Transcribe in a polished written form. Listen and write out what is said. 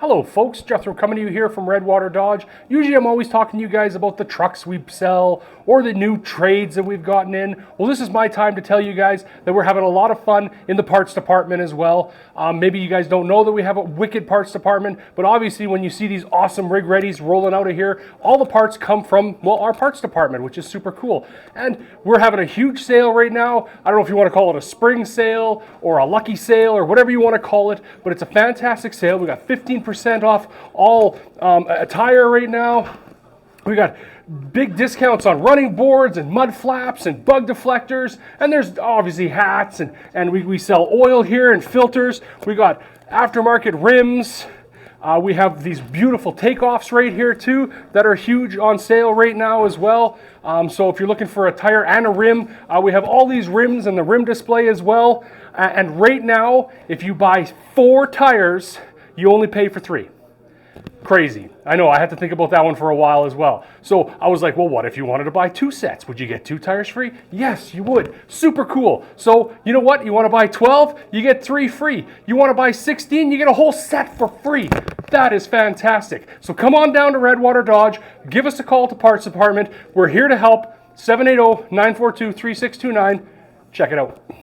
Hello folks, Jethro coming to you here from Redwater Dodge. Usually I'm always talking to you guys about the trucks we sell or the new trades that we've gotten in. Well, this is my time to tell you guys that we're having a lot of fun in the parts department as well. Maybe you guys don't know that we have a wicked parts department, but obviously when you see these awesome rig readies rolling out of here, all the parts come from, well, our parts department, which is super cool. And we're having a huge sale right now. I don't know if you want to call it a spring sale or a lucky sale or whatever you want to call it, but it's a fantastic sale. We got 15% off all attire right now. We got big discounts on running boards and mud flaps and bug deflectors, and there's obviously hats, and we sell oil here and filters. We got aftermarket rims. We have these beautiful takeoffs right here too that are huge on sale right now as well. So if you're looking for a tire and a rim, we have all these rims and the rim display as well. And right now, if you buy 4 tires, you only pay for 3. Crazy. I know, I had to think about that one for a while as well. So I was like, well, what if you wanted to buy 2 sets? Would you get 2 tires free? Yes, you would. Super cool. So you know what? You want to buy 12, you get 3 free. You want to buy 16, you get a whole set for free. That is fantastic. So come on down to Redwater Dodge. Give us a call at the parts department. We're here to help. 780-942-3629. Check it out.